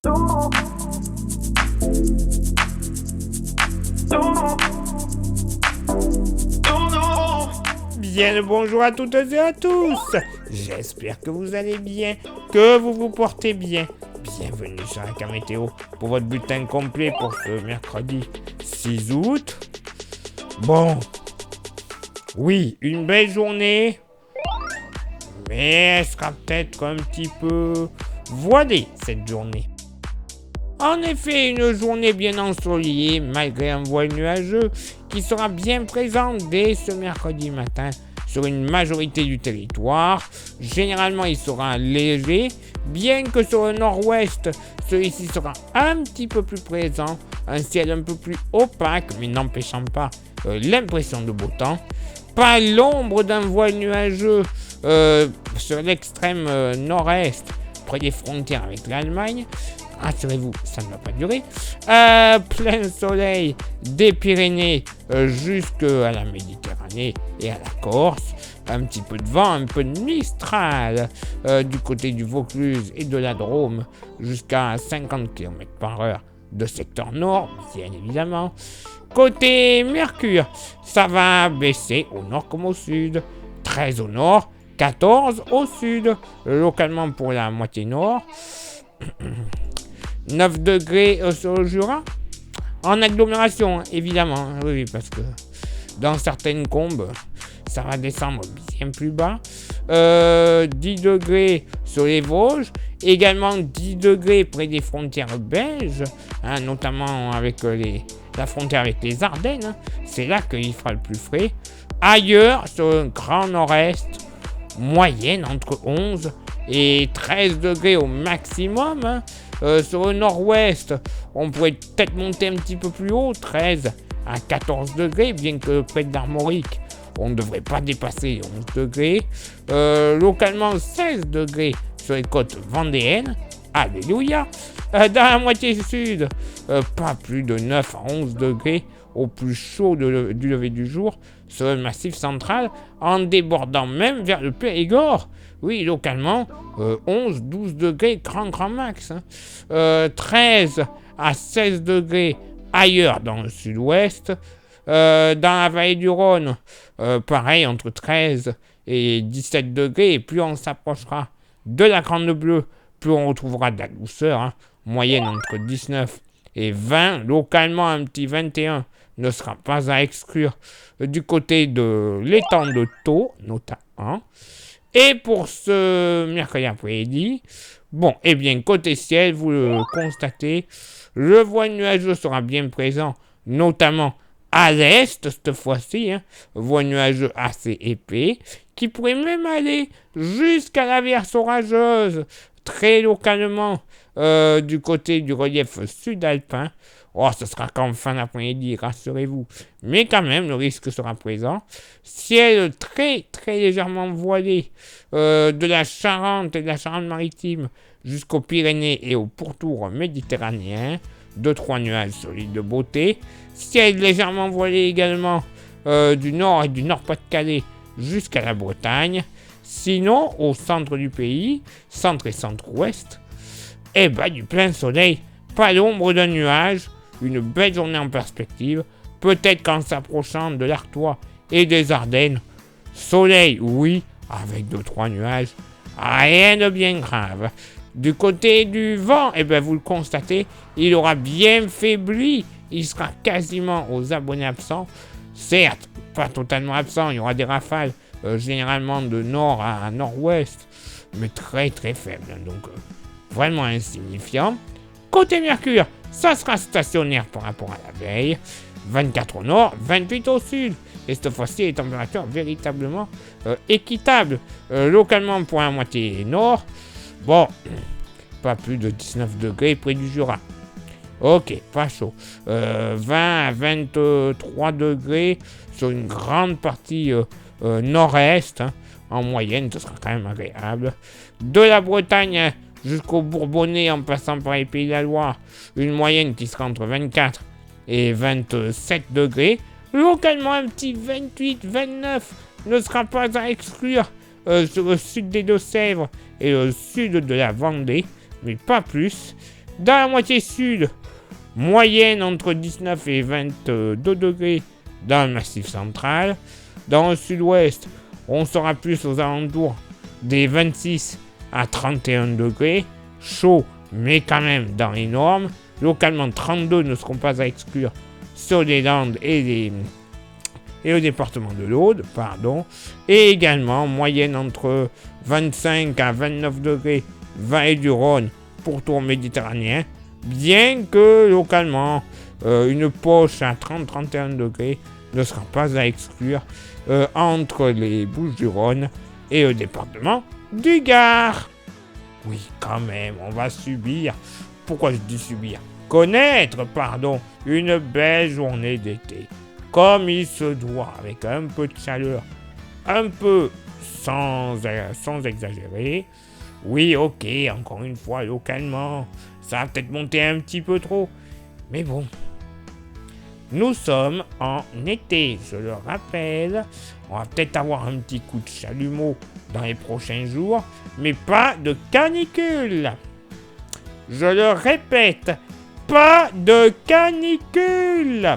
Bien le bonjour à toutes et à tous. J'espère que vous allez bien, que vous vous portez bien. Bienvenue sur la Météo pour votre bulletin complet pour ce mercredi 6 août. Bon, oui, une belle journée, mais elle sera peut-être un petit peu voilée cette journée. En effet, une journée bien ensoleillée malgré un voile nuageux qui sera bien présent dès ce mercredi matin sur une majorité du territoire. Généralement, il sera léger, bien que sur le nord-ouest, celui-ci sera un petit peu plus présent, un ciel un peu plus opaque, mais n'empêchant pas l'impression de beau temps. Pas l'ombre d'un voile nuageux sur l'extrême nord-est, près des frontières avec l'Allemagne. Rassurez-vous, ça ne va pas durer. Plein soleil des Pyrénées jusqu'à la Méditerranée et à la Corse. Un petit peu de vent, un peu de mistral du côté du Vaucluse et de la Drôme jusqu'à 50 km/h de secteur nord, bien évidemment. Côté Mercure, ça va baisser au nord comme au sud. 13 au nord, 14 au sud, localement pour la moitié nord. 9 degrés sur le Jura, en agglomération, évidemment, oui, parce que dans certaines combes, ça va descendre bien plus bas. 10 degrés sur les Vosges, également 10 degrés près des frontières belges, notamment avec la frontière avec les Ardennes, c'est là qu'il fera le plus frais. Ailleurs, sur le grand nord-est, moyenne entre 11 et 13 degrés au maximum. Sur le nord-ouest, on pourrait peut-être monter un petit peu plus haut, 13 à 14 degrés, bien que près de l'Armorique, on ne devrait pas dépasser 11 degrés. Localement, 16 degrés sur les côtes vendéennes. Alléluia. Dans la moitié sud, pas plus de 9 à 11 degrés au plus chaud du lever du jour sur le massif central, en débordant même vers le Périgord. Oui, localement, 11-12 degrés, grand max. 13 à 16 degrés ailleurs dans le sud-ouest. Dans la vallée du Rhône, pareil, entre 13 et 17 degrés. Et plus on s'approchera de la Grande Bleue, plus on retrouvera de la douceur. Moyenne entre 19 et 20. Localement, un petit 21 ne sera pas à exclure du côté de l'étang de Thau, notamment. Et pour ce mercredi après-midi, bon, eh bien, côté ciel, vous le constatez, le voile nuageux sera bien présent, notamment à l'est, cette fois-ci, voile nuageux assez épais, qui pourrait même aller jusqu'à l'averse orageuse, très localement, du côté du relief sud-alpin. Oh, ce sera qu'en fin d'après-midi, rassurez-vous. Mais quand même, le risque sera présent. Ciel très, très légèrement voilé de la Charente et de la Charente-Maritime jusqu'aux Pyrénées et au pourtour méditerranéen. 2-3 nuages sur l'île de Beauté. Ciel légèrement voilé également du nord et du nord-Pas-de-Calais jusqu'à la Bretagne. Sinon, au centre du pays, centre et centre-ouest, eh ben, du plein soleil, pas l'ombre d'un nuage. Une belle journée en perspective, peut-être qu'en s'approchant de l'Artois et des Ardennes, soleil, oui, avec 2-3 nuages, rien de bien grave. Du côté du vent, eh bien, vous le constatez, il aura bien faibli, il sera quasiment aux abonnés absents, certes, pas totalement absent, il y aura des rafales, généralement de nord à nord-ouest, mais très très faibles, donc vraiment insignifiant. Côté Mercure, ça sera stationnaire par rapport à la veille. 24 au nord, 28 au sud. Et cette fois-ci, les températures véritablement équitables. Localement pour la moitié nord, bon, pas plus de 19 degrés près du Jura. Ok, pas chaud. 20 à 23 degrés sur une grande partie nord-est. En moyenne, ce sera quand même agréable. De la Bretagne jusqu'au Bourbonnais en passant par les Pays de la Loire, une moyenne qui sera entre 24 et 27 degrés. Localement, un petit 28-29 ne sera pas à exclure sur le sud des Deux-Sèvres et le sud de la Vendée, mais pas plus. Dans la moitié sud, moyenne entre 19 et 22 degrés dans le massif central. Dans le sud-ouest, on sera plus aux alentours des 26 à 31 degrés. Chaud, mais quand même dans les normes. Localement, 32 ne seront pas à exclure sur les Landes et le département de l'Aude, et également moyenne entre 25 à 29 degrés vallée du Rhône pour tour méditerranéen, bien que localement une poche à 30-31 degrés ne sera pas à exclure entre les Bouches-du-Rhône et le département du Gard. Oui, quand même, on va subir, pourquoi je dis subir, connaître, une belle journée d'été. Comme il se doit, avec un peu de chaleur, un peu sans exagérer. Oui, ok, encore une fois, localement, ça va peut-être monter un petit peu trop. Mais bon, nous sommes en été, je le rappelle. On va peut-être avoir un petit coup de chalumeau dans les prochains jours, mais pas de canicule. Je le répète, pas de canicule.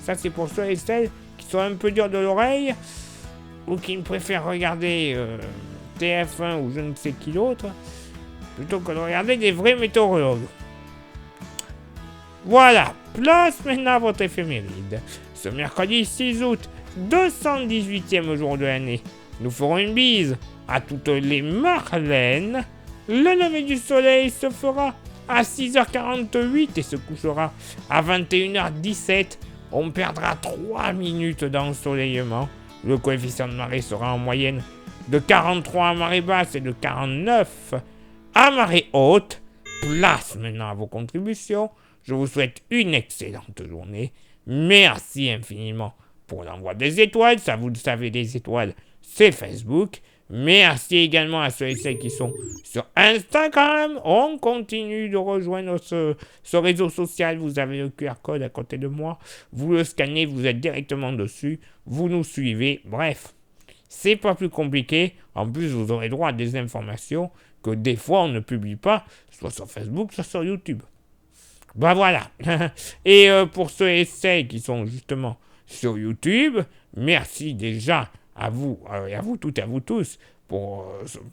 Ça, c'est pour ceux et celles qui sont un peu durs de l'oreille ou qui préfèrent regarder TF1 ou je ne sais qui d'autre plutôt que de regarder des vrais météorologues. Voilà, place maintenant à votre éphéméride. Ce mercredi 6 août, 218e jour de l'année, nous ferons une bise à toutes les Marlènes. Le lever du soleil se fera à 6h48 et se couchera à 21h17. On perdra 3 minutes d'ensoleillement. Le coefficient de marée sera en moyenne de 43 à marée basse et de 49 à marée haute. Place maintenant à vos contributions. Je vous souhaite une excellente journée. Merci infiniment pour l'envoi des étoiles. Ça, vous le savez, les étoiles, c'est Facebook. Merci également à ceux et celles qui sont sur Instagram. On continue de rejoindre ce réseau social. Vous avez le QR code à côté de moi. Vous le scannez, vous êtes directement dessus. Vous nous suivez. Bref, c'est pas plus compliqué. En plus, vous aurez droit à des informations que des fois on ne publie pas, soit sur Facebook, soit sur YouTube. Ben voilà. Et pour ceux et celles qui sont justement sur YouTube, merci déjà à vous, et à vous toutes et à vous tous, pour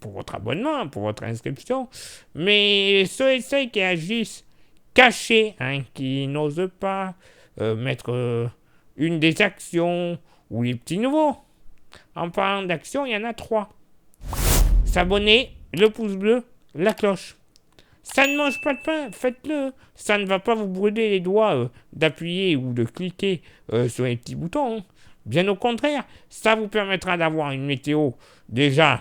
votre abonnement, pour votre inscription. Mais ceux et celles qui agissent cachés, qui n'osent pas mettre une des actions ou les petits nouveaux. En parlant d'actions, il y en a 3. S'abonner, le pouce bleu, la cloche. Ça ne mange pas de pain, faites-le. Ça ne va pas vous brûler les doigts d'appuyer ou de cliquer sur les petits boutons. Bien au contraire, ça vous permettra d'avoir une météo déjà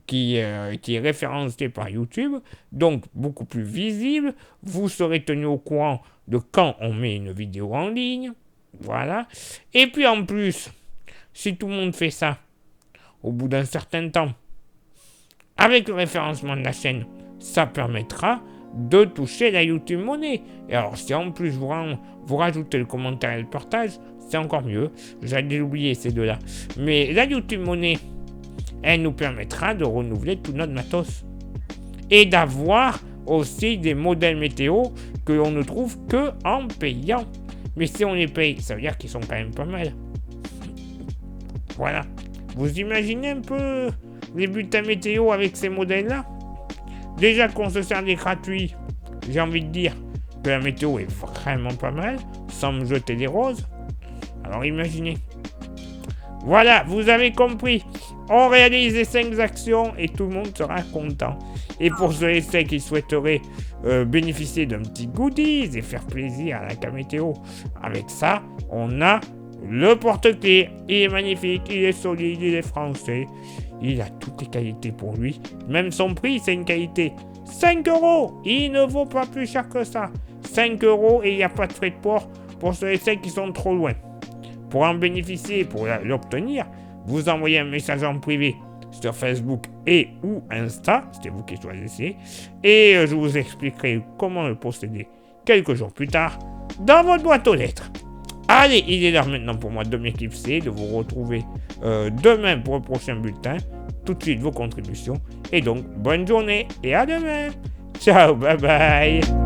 qui est référencée par YouTube, donc beaucoup plus visible. Vous serez tenu au courant de quand on met une vidéo en ligne. Voilà. Et puis en plus, si tout le monde fait ça, au bout d'un certain temps, avec le référencement de la chaîne, ça permettra de toucher la YouTube Money. Et alors, si en plus vous rajoutez le commentaire et le partage, c'est encore mieux. J'allais oublier ces deux-là. Mais la YouTube Money, elle nous permettra de renouveler tout notre matos. Et d'avoir aussi des modèles météo que l'on ne trouve que en payant. Mais si on les paye, ça veut dire qu'ils sont quand même pas mal. Voilà. Vous imaginez un peu les bulletins météo avec ces modèles-là? Déjà qu'on se sert des gratuits, j'ai envie de dire que la météo est vraiment pas mal, sans me jeter des roses. Alors imaginez. Voilà, vous avez compris. On réalise les 5 actions et tout le monde sera content. Et pour ceux et celles qui souhaiteraient bénéficier d'un petit goodies et faire plaisir à la Camétéo, avec ça, on a le porte-clés. Il est magnifique, il est solide, il est français. Il a toutes les qualités pour lui. Même son prix, c'est une qualité. 5 €. Il ne vaut pas plus cher que ça. 5 € et il n'y a pas de frais de port pour ceux et celles qui sont trop loin. Pour en bénéficier, pour l'obtenir, vous envoyez un message en privé sur Facebook et ou Insta. C'est vous qui choisissez. Et je vous expliquerai comment le posséder quelques jours plus tard dans votre boîte aux lettres. Allez, il est l'heure maintenant pour moi de m'éclipser, de vous retrouver demain pour le prochain bulletin. Tout de suite vos contributions. Et donc, bonne journée et à demain. Ciao, bye bye.